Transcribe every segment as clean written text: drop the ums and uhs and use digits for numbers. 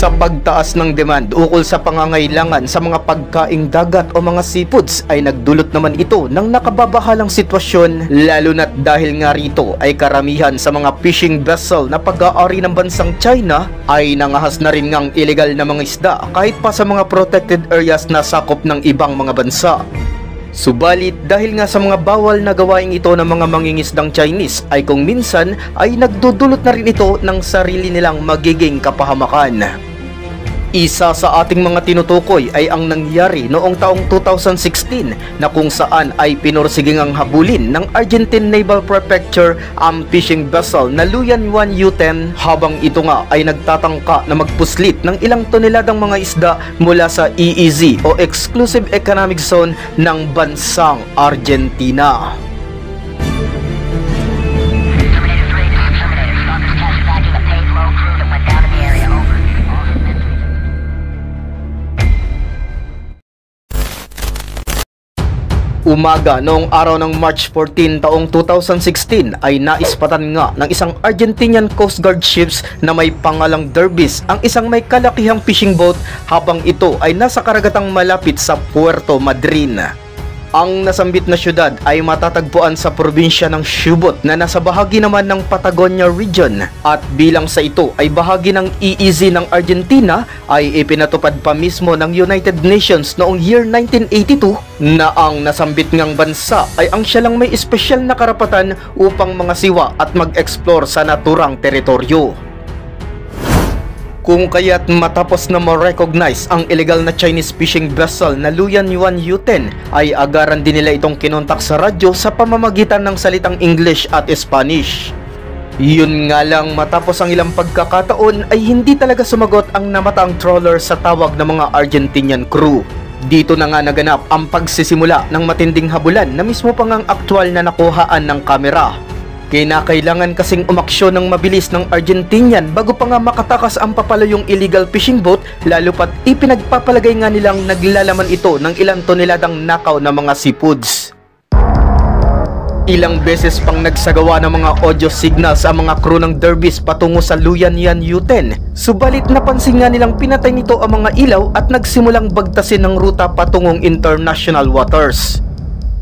Sa pagtaas ng demand ukol sa pangangailangan sa mga pagkaing dagat o mga seafoods ay nagdulot naman ito ng nakababahalang sitwasyon, lalo na't dahil nga rito ay karamihan sa mga fishing vessel na pag-aari ng bansang China ay nangahas na rin ngang illegal na mga isda kahit pa sa mga protected areas na sakop ng ibang mga bansa. Subalit dahil nga sa mga bawal na gawain ito ng mga mangingisdang Chinese ay kung minsan ay nagdudulot na rin ito ng sarili nilang magiging kapahamakan. Isa sa ating mga tinutukoy ay ang nangyari noong taong 2016 na kung saan ay pinursigingang habulin ng Argentine Naval Prefecture ang fishing vessel na Luyan Yuan Yuten habang ito nga ay nagtatangka na magpuslit ng ilang toneladang mga isda mula sa EEZ o Exclusive Economic Zone ng bansang Argentina. Umaga noong araw ng March 14 taong 2016 ay naispatan nga ng isang Argentinian Coast Guard ships na may pangalang Derbis ang isang may kalakihang fishing boat habang ito ay nasa karagatang malapit sa Puerto Madryn. Ang nasambit na syudad ay matatagpuan sa probinsya ng Chubut na nasa bahagi naman ng Patagonia region at bilang sa ito ay bahagi ng EEZ ng Argentina ay ipinatupad pa mismo ng United Nations noong year 1982 na ang nasambit ngang bansa ay ang siya lang may espesyal na karapatan upang mangasiwa at mag-explore sa naturang teritoryo. Kung kaya't matapos na ma-recognize ang illegal na Chinese fishing vessel na Luyan Yuan Yuten ay agaran din nila itong kinontak sa radyo sa pamamagitan ng salitang English at Spanish. Yun nga lang matapos ang ilang pagkakataon ay hindi talaga sumagot ang namataang trawler sa tawag ng mga Argentinian crew. Dito na nga naganap ang pagsisimula ng matinding habulan na mismo pa ngang aktwal na nakuhaan ng kamera. Kinakailangan kasing umaksyon ng mabilis ng Argentinian bago pa nga makatakas ang papalayong illegal fishing boat, lalo pat ipinagpapalagay nga nilang naglalaman ito ng ilang toneladang nakaw na mga seafoods. Ilang beses pang nagsagawa ng mga audio signals ang mga crew ng Derbis patungo sa Luyan Yuan Yuten. Subalit napansin nga nilang pinatay nito ang mga ilaw at nagsimulang bagtasin ng ruta patungong international waters.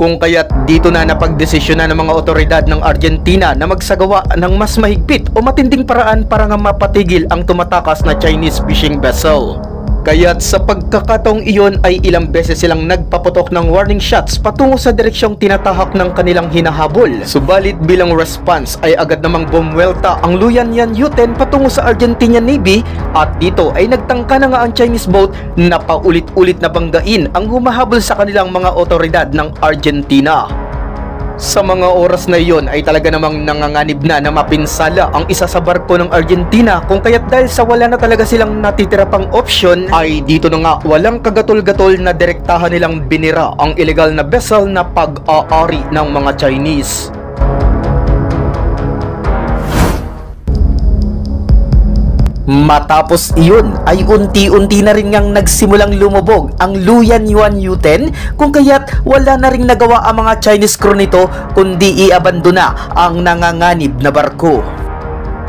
Kung kaya't dito na napagdesisyonan ng mga otoridad ng Argentina na magsagawa ng mas mahigpit o matinding paraan para nga mapatigil ang tumatakas na Chinese fishing vessel. Kaya't sa pagkakataong iyon ay ilang beses silang nagpaputok ng warning shots patungo sa direksyong tinatahak ng kanilang hinahabol. Subalit bilang response ay agad namang bumwelta ang Luyan Yuan Yuten patungo sa Argentinian Navy at dito ay nagtangka na nga ang Chinese boat na paulit-ulit na banggain ang humahabol sa kanilang mga otoridad ng Argentina. Sa mga oras na iyon ay talaga namang nanganganib na mapinsala ang isa sa barko ng Argentina kung kaya't dahil sa wala na talaga silang natitira pang option ay dito na nga walang kagatol-gatol na direktahan nilang binira ang illegal na vessel na pag-aari ng mga Chinese. Matapos iyon ay unti-unti na rin ngang nagsimulang lumubog ang Luyan Yuan Yuten kung kaya't wala na ring nagawa ang mga Chinese crew nito kundi iabandona ang nanganganib na barko.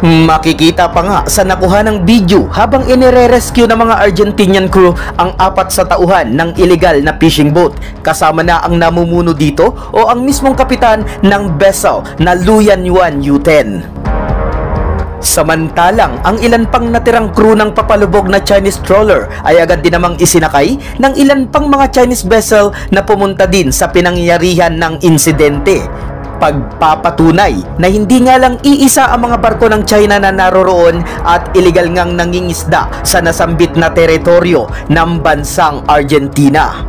Makikita pa nga sa nakuha ng video habang inire-rescue ng mga Argentinian crew ang 4 sa tauhan ng illegal na fishing boat kasama na ang namumuno dito o ang mismong kapitan ng vessel na Luyan Yuan Yuten. Samantalang ang ilan pang natirang crew ng papalubog na Chinese trawler ay agad din namang isinakay ng ilan pang mga Chinese vessel na pumunta din sa pinangyarihan ng insidente. Pagpapatunay na hindi nga lang iisa ang mga barko ng China na naroroon at illegal ngang nangingisda sa nasambit na teritoryo ng bansang Argentina.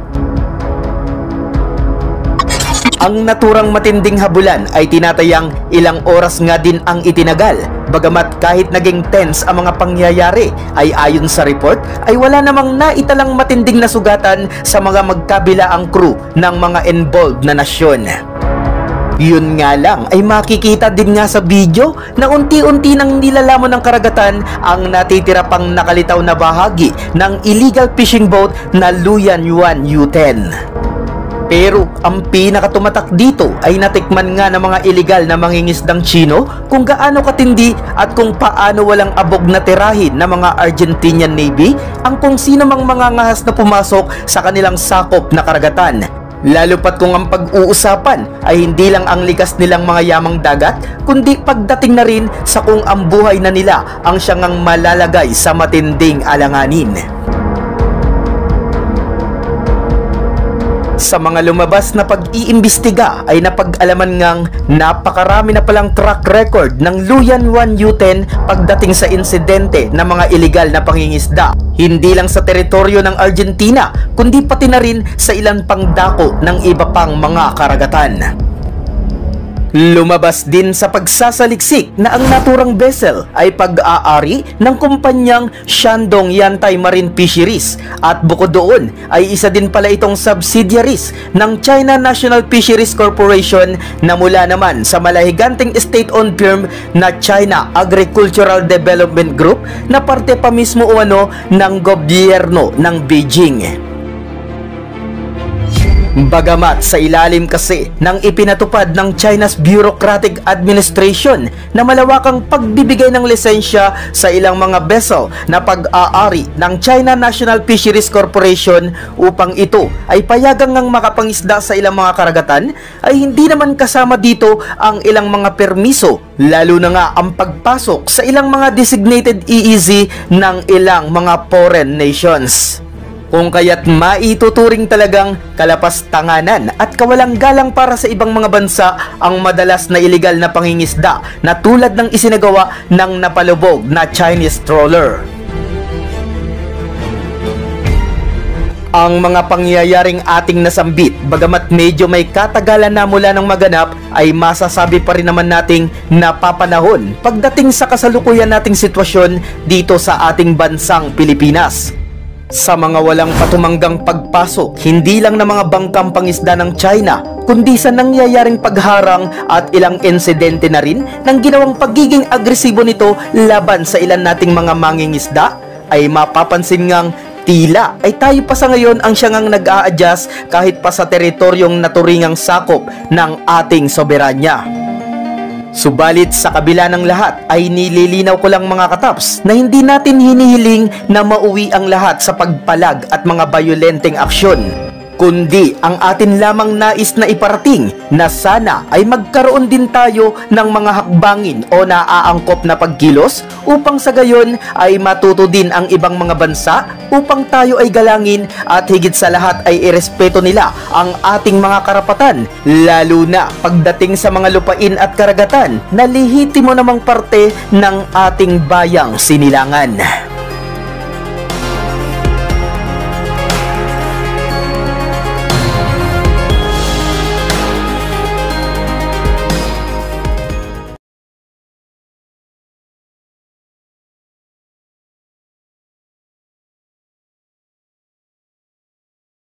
Ang naturang matinding habulan ay tinatayang ilang oras nga din ang itinagal. Bagamat kahit naging tense ang mga pangyayari ay ayon sa report ay wala namang naitalang matinding na sugatan sa mga magkabilaang crew ng mga involved na nasyon. Yun nga lang ay makikita din nga sa video na unti-unti nang nilalamon ng karagatan ang natitira pang nakalitaw na bahagi ng illegal fishing boat na Luyan Yuan Yuten. Pero ang pinakatumatak dito ay natikman nga ng mga iligal na mangingisdang Tsino kung gaano katindi at kung paano walang abog na tirahin ng mga Argentinian Navy ang kung sino mang mga ngahas na pumasok sa kanilang sakop na karagatan. Lalo pat kung ang pag-uusapan ay hindi lang ang likas nilang mga yamang dagat, kundi pagdating na rin sa kung ang buhay na nila ang siyang malalagay sa matinding alanganin. Sa mga lumabas na pag-iimbestiga ay napag-alaman ngang napakarami na palang track record ng Luyan 1 U-10 pagdating sa insidente ng mga iligal na pangingisda. Hindi lang sa teritoryo ng Argentina, kundi pati na rin sa ilan pang dako ng iba pang mga karagatan. Lumabas din sa pagsasaliksik na ang naturang vessel ay pag-aari ng kumpanyang Shandong Yantai Marine Fisheries at bukod doon ay isa din pala itong subsidiaries ng China National Fisheries Corporation na mula naman sa malahiganting state-owned firm na China Agricultural Development Group na parte pa mismo ng gobyerno ng Beijing. Bagamat sa ilalim kasi ng ipinatupad ng China's Bureaucratic Administration na malawakang pagbibigay ng lisensya sa ilang mga vessel na pag-aari ng China National Fisheries Corporation upang ito ay payagang ngang makapangisda sa ilang mga karagatan, ay hindi naman kasama dito ang ilang mga permiso, lalo na nga ang pagpasok sa ilang mga designated EEZ ng ilang mga foreign nations. Kung kaya't maituturing talagang kalapas-tanganan at kawalang galang para sa ibang mga bansa ang madalas na iligal na pangingisda na tulad ng isinagawa ng napalubog na Chinese trawler. Ang mga pangyayaring ating nasambit, bagamat medyo may katagalan na mula ng maganap, ay masasabi pa rin naman nating napapanahon pagdating sa kasalukuyan nating sitwasyon dito sa ating bansang Pilipinas. Sa mga walang patumanggang pagpasok, hindi lang ng mga bangkang pangisda ng China, kundi sa nangyayaring pagharang at ilang insidente na rin ng ginawang pagiging agresibo nito laban sa ilan nating mga mangingisda, ay mapapansin ngang tila ay tayo pa sa ngayon ang siyang nag-a-adjust kahit pa sa teritoryong naturingang sakop ng ating soberanya. Subalit sa kabila ng lahat ay nililinaw ko lang mga kataps na hindi natin hinihiling na mauwi ang lahat sa pagpalag at mga bayolenteng aksyon, kundi ang atin lamang nais na iparating na sana ay magkaroon din tayo ng mga hakbangin o naaangkop na pagkilos upang sa gayon ay matuto din ang ibang mga bansa upang tayo ay galangin at higit sa lahat ay irespeto nila ang ating mga karapatan, lalo na pagdating sa mga lupain at karagatan na lihitimo namang parte ng ating bayang sinilangan.